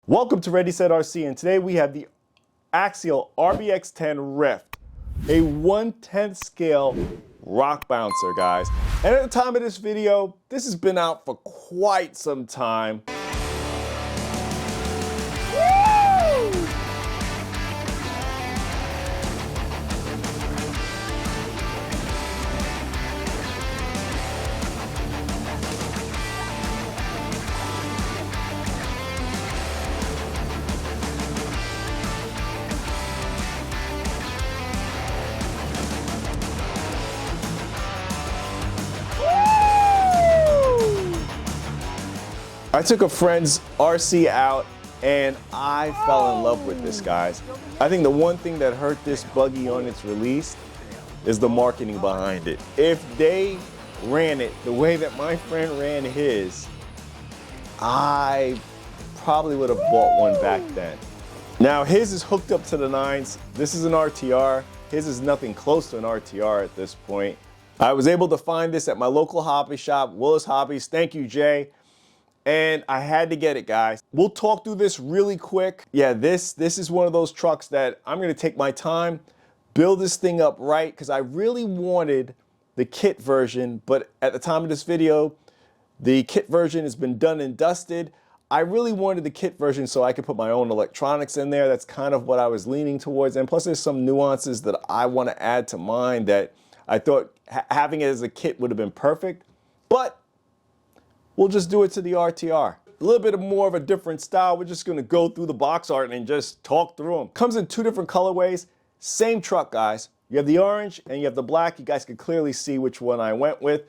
Welcome to Ready Set RC, and today we have the Axial RBX10 Ryft, a 1/10 scale rock bouncer, guys. And at the time of this video, this has been out for quite some time. I took a friend's RC out and I fell in love with this, guys. I think the one thing that hurt this buggy on its release is the marketing behind it. If they ran it the way that my friend ran his, I probably would have bought one back then. Now his is hooked up to the nines. This is an RTR. His is nothing close to an RTR at this point. I was able to find this at my local hobby shop, Willis Hobbies. Thank you, Jay. And I had to get it, guys. We'll talk through this really quick. Yeah, this is one of those trucks that I'm gonna take my time, build this thing up right, because I really wanted the kit version, but at the time of this video, the kit version has been done and dusted. I really wanted the kit version so I could put my own electronics in there. That's kind of what I was leaning towards. And plus there's some nuances that I want to add to mine that I thought having it as a kit would have been perfect, but we'll just do it to the RTR. A little bit more of a different style. We're just gonna go through the box art and just talk through them. Comes in two different colorways, same truck, guys. You have the orange and you have the black. You guys can clearly see which one I went with.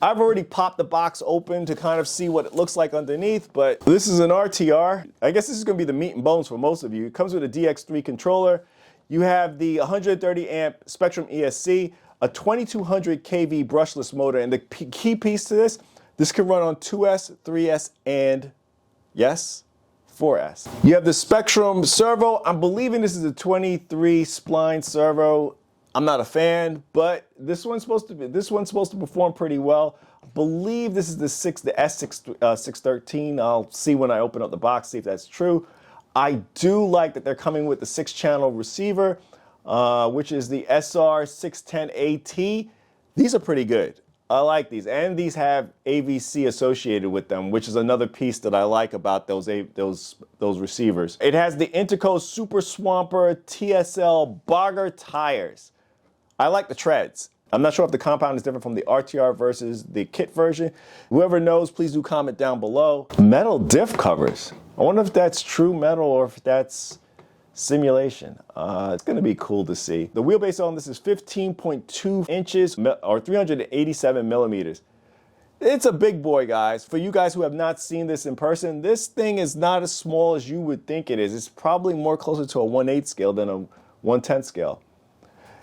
I've already popped the box open to kind of see what it looks like underneath, but this is an RTR. I guess this is gonna be the meat and bones for most of you. It comes with a DX3 controller. You have the 130 amp Spectrum ESC, a 2200 kV brushless motor, and the key piece to this can run on 2S, 3S, and yes, 4S. You have the Spectrum servo. I'm believing this is a 23 spline servo. I'm not a fan, but this one's supposed to perform pretty well. I believe this is the S613. I'll see when I open up the box, see if that's true. I do like that they're coming with the 6-channel receiver, which is the SR610AT. These are pretty good. I like these, and these have AVC associated with them, which is another piece that I like about those receivers. It has the Interco Super Swamper TSL Bogger tires. I like the treads. I'm not sure if the compound is different from the RTR versus the kit version. Whoever knows, please do comment down below. Metal diff covers. I wonder if that's true metal or if that's simulation. It's gonna be cool to see. The wheelbase on this is 15.2 inches or 387 millimeters. It's a big boy, guys. For you guys who have not seen this in person, this thing is not as small as you would think it is. It's probably more closer to a 1/8 scale than a 1/10 scale.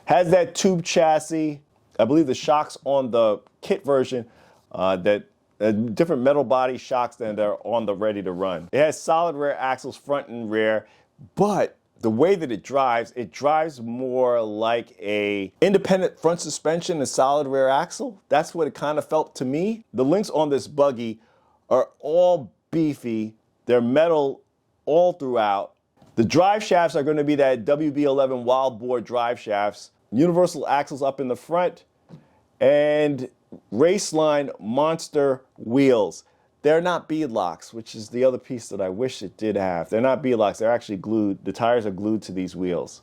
Has that tube chassis. I believe the shocks on the kit version different metal body shocks than they're on the ready to run. It has solid rear axles, front and rear, but the way that it drives more like a independent front suspension and solid rear axle. That's what it kind of felt to me. The links on this buggy are all beefy. They're metal all throughout. The drive shafts are going to be that WB11 wild bore drive shafts. Universal axles up in the front and Raceline monster wheels. They're not bead locks, which is the other piece that I wish it did have. They're not bead locks, they're actually glued. The tires are glued to these wheels.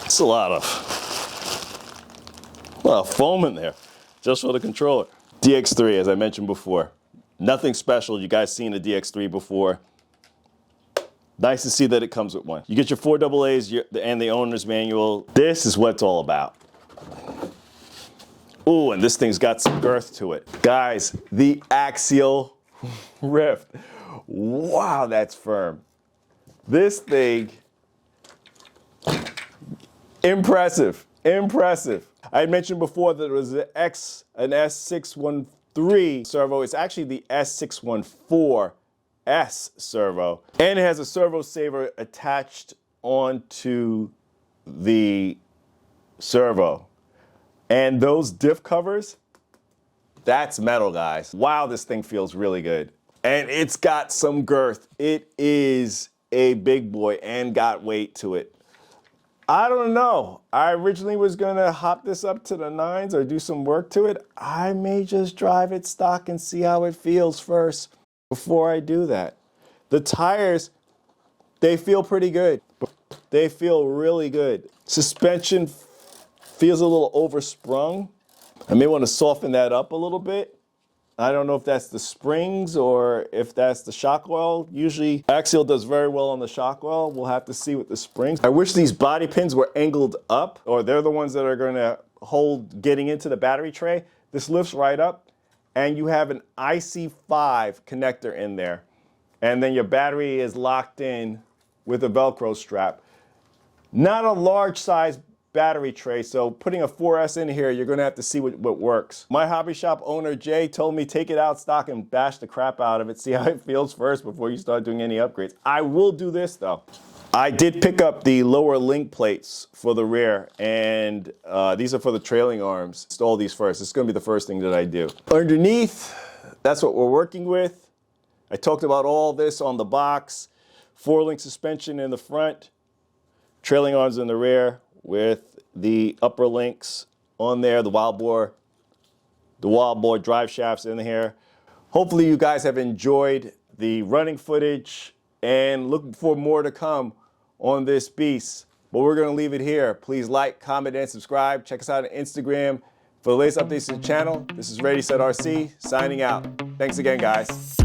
It's a lot of foam in there, just for the controller. DX3, as I mentioned before. Nothing special, you guys seen the DX3 before. Nice to see that it comes with one. You get your 4 AA's and the owner's manual. This is what it's all about. Ooh, and this thing's got some girth to it. Guys, the Axial Ryft. Wow, that's firm. This thing, impressive, impressive. I had mentioned before that it was an S613 servo. It's actually the S614S servo. And it has a servo saver attached onto the servo. And those diff covers, That's metal, guys. Wow, this thing feels really good. And it's got some girth. It is a big boy and got weight to it. I don't know. I originally was gonna hop this up to the 9s or do some work to it. I may just drive it stock and see how it feels first before I do that. The tires, they feel pretty good. They feel really good. Suspension feels a little oversprung. I may want to soften that up a little bit. I don't know if that's the springs or if that's the shock oil. Usually Axial does very well on the shock oil. We'll have to see with the springs. I wish these body pins were angled up, or they're the ones that are going to hold getting into the battery tray. This lifts right up and you have an IC5 connector in there. And then your battery is locked in with a Velcro strap. Not a large size battery tray, so putting a 4S in here, you're gonna have to see what works. My hobby shop owner, Jay, told me take it out stock and bash the crap out of it, see how it feels first before you start doing any upgrades. I will do this though. I did pick up the lower link plates for the rear, and these are for the trailing arms. Install these first. It's gonna be the first thing that I do. Underneath, that's what we're working with. I talked about all this on the box. 4-link suspension in the front, trailing arms in the rear, with the upper links on there, the wild boar drive shafts in here. Hopefully you guys have enjoyed the running footage and look for more to come on this beast. But we're gonna leave it here. Please like, comment, and subscribe. Check us out on Instagram for the latest updates to the channel. This is Ready Set RC signing out. Thanks again, guys.